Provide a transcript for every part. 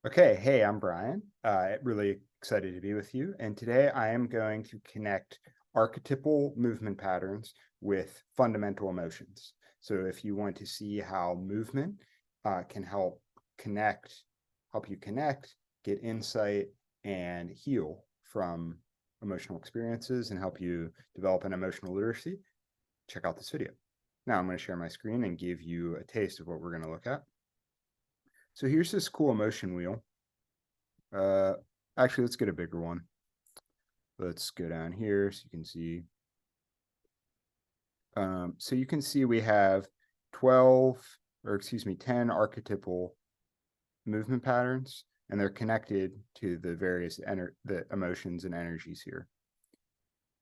Okay, hey, I'm Brian. Really excited to be with you. And today I am going to connect archetypal movement patterns with fundamental emotions. So if you want to see how movement can connect, help you connect, get insight, and heal from emotional experiences and help you develop an emotional literacy, check out this video. Now I'm going to share my screen and give you a taste of what we're going to look at. So here's this cool emotion wheel. Uh, Actually, let's get a bigger one. Let's go down here so you can see. So you can see we have 12, or excuse me, 10 archetypal movement patterns, and they're connected to the various the emotions and energies here.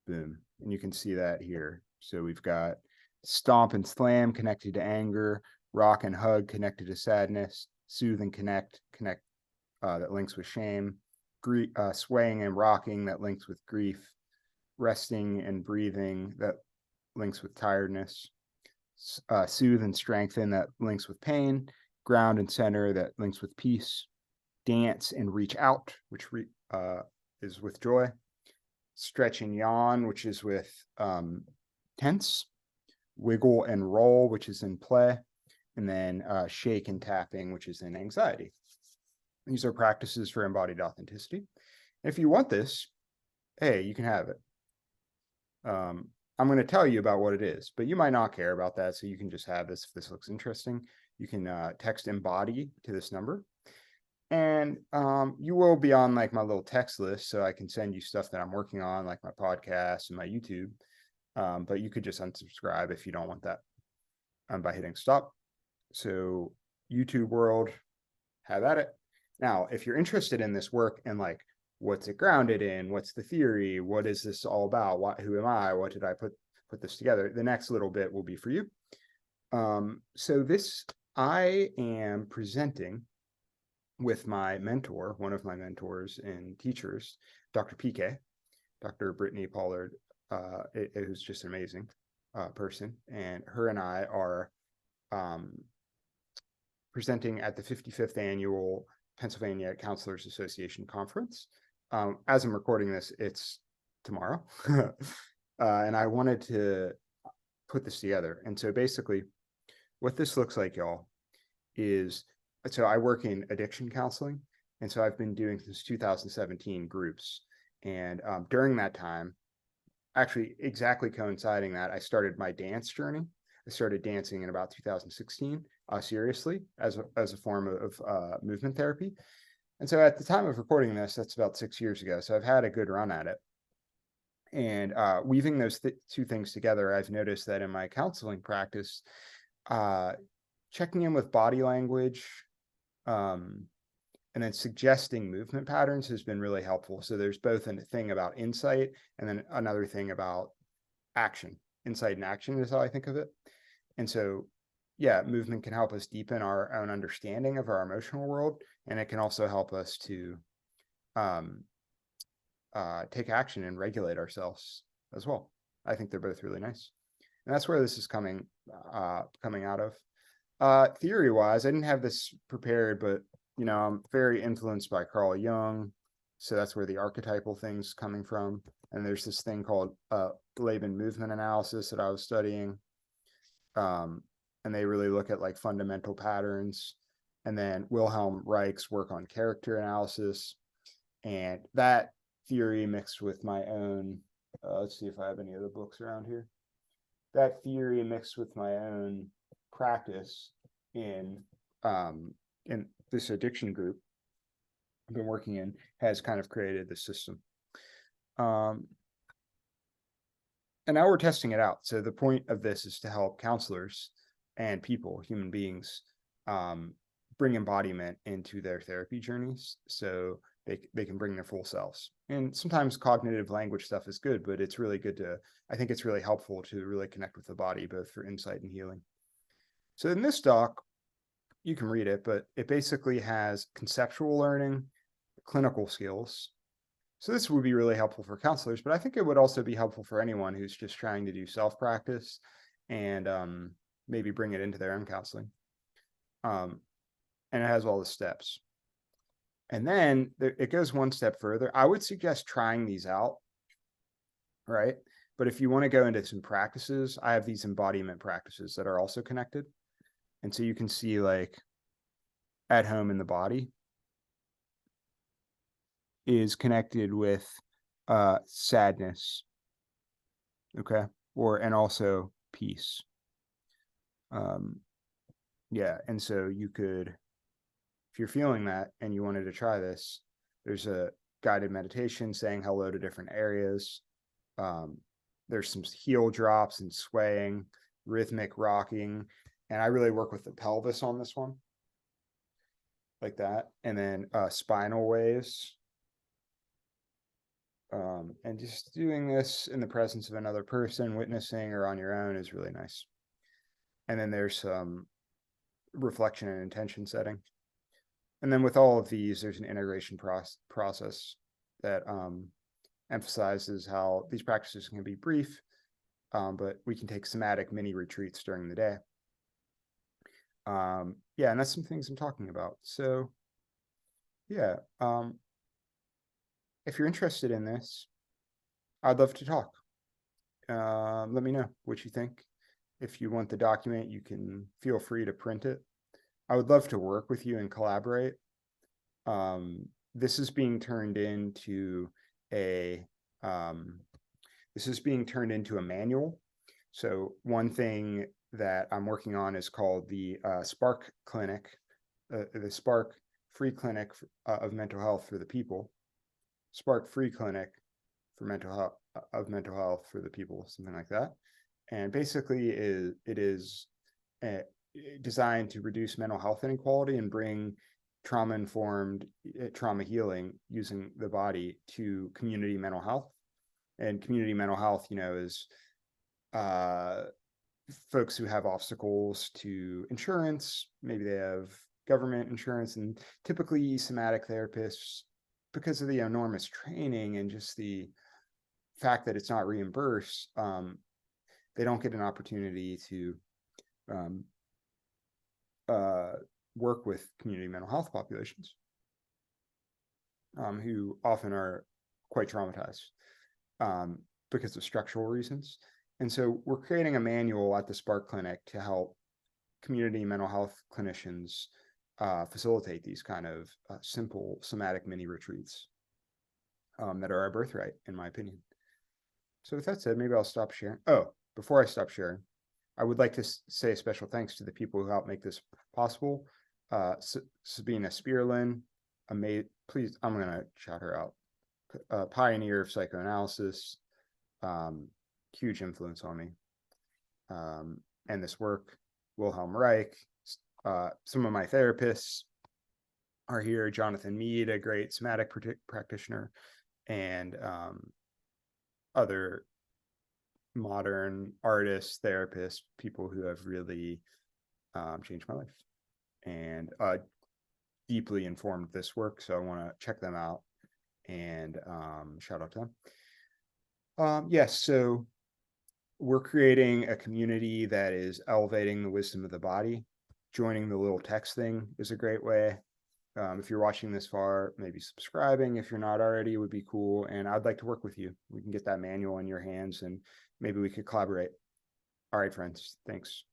Boom. And you can see that here. So we've got stomp and slam connected to anger, rock and hug connected to sadness, soothe and connect that links with shame, swaying and rocking that links with grief, resting and breathing that links with tiredness, soothe and strengthen that links with pain, ground and center that links with peace, dance and reach out, which is with joy, stretch and yawn, which is with tense, wiggle and roll, which is in play, and then shake and tapping, which is in anxiety. These are practices for embodied authenticity. And if you want this, hey, you can have it. I'm going to tell you about what it is, but you might not care about that. So you can just have this if this looks interesting. You can text embody to this number. And you will be on like my little text list. So I can send you stuff that I'm working on, like my podcast and my YouTube. But you could just unsubscribe if you don't want that by hitting stop. So YouTube world, have at it. Now, if you're interested in this work and like, what's it grounded in? What's the theory? What is this all about? Who am I? What did I put this together? The next little bit will be for you. So this, I am presenting with my mentor, one of my mentors and teachers, Dr. PK, Dr. Brittany Pollard, who's just an amazing person. And her and I are presenting at the 55th annual Pennsylvania Counselors Association conference. As I'm recording this, it's tomorrow. And I wanted to put this together. And so basically what this looks like, y'all, is, so I work in addiction counseling. And so I've been doing since 2017 groups. And during that time, actually exactly coinciding that, I started my dance journey. I started dancing in about 2016, seriously, as a form of movement therapy. And so at the time of recording this, that's about 6 years ago. So I've had a good run at it. And weaving those two things together, I've noticed that in my counseling practice, checking in with body language, and then suggesting movement patterns has been really helpful. So there's both a thing about insight and then another thing about action. Insight and action is how I think of it. And so, yeah, movement can help us deepen our own understanding of our emotional world, and it can also help us to take action and regulate ourselves as well. I think they're both really nice, and that's where this is coming out of. Theory wise, I didn't have this prepared, but I'm very influenced by Carl Jung, so that's where the archetypal thing's coming from. And there's this thing called Laban movement analysis that I was studying. And they really look at like fundamental patterns. And then Wilhelm Reich's work on character analysis. And that theory mixed with my own, let's see if I have any other books around here. That theory mixed with my own practice in this addiction group I've been working in has kind of created the system. And now we're testing it out. So the point of this is to help counselors and people, human beings, bring embodiment into their therapy journeys so they can bring their full selves. And sometimes cognitive language stuff is good, but it's really good I think it's really helpful to really connect with the body, both for insight and healing. So in this doc, you can read it, but it basically has conceptual learning, clinical skills. So this would be really helpful for counselors, but I think it would also be helpful for anyone who's just trying to do self-practice and maybe bring it into their own counseling. And it has all the steps. And then it goes one step further. I would suggest trying these out, right? But if you want to go into some practices, I have these embodiment practices that are also connected. And so you can see like at home in the body is connected with sadness, okay? And also peace. Yeah, and so you could, if you're feeling that and you wanted to try this, there's a guided meditation saying hello to different areas. There's some heel drops and swaying, rhythmic rocking, and I really work with the pelvis on this one, like that, and then spinal waves. And just doing this in the presence of another person, witnessing or on your own is really nice. And then there's some reflection and intention setting. And then with all of these, there's an integration process that emphasizes how these practices can be brief, but we can take somatic mini retreats during the day. Yeah, and that's some things I'm talking about. So yeah, if you're interested in this, I'd love to talk. Let me know what you think. If you want the document, you can feel free to print it. I would love to work with you and collaborate. This is being turned into a manual. So one thing that I'm working on is called the Spark Clinic, the Spark Free Clinic of Mental Health for the People. Spark Free Clinic for mental health for the people, something like that. And basically, it is designed to reduce mental health inequality and bring trauma-informed trauma healing using the body to community mental health. And community mental health, is folks who have obstacles to insurance. Maybe they have government insurance, and typically somatic therapists, because of the enormous training and just the fact that it's not reimbursed, they don't get an opportunity to work with community mental health populations who often are quite traumatized because of structural reasons. And so we're creating a manual at the Spark Clinic to help community mental health clinicians facilitate these kind of simple somatic mini retreats that are our birthright, in my opinion. So with that said, maybe I'll stop sharing. Oh, before I stop sharing, I would like to say a special thanks to the people who helped make this possible. Sabina Spearlin, please, I'm going to shout her out. Pioneer of psychoanalysis, huge influence on me. And this work, Wilhelm Reich, some of my therapists are here. Jonathan Mead, a great somatic practitioner, and other modern artists, therapists, people who have really changed my life and deeply informed this work. So I want to check them out and shout out to them. Yes, so we're creating a community that is elevating the wisdom of the body. Joining the little text thing is a great way. If you're watching this far, maybe subscribing if you're not already would be cool. And I'd like to work with you. We can get that manual in your hands and maybe we could collaborate. All right, friends. Thanks.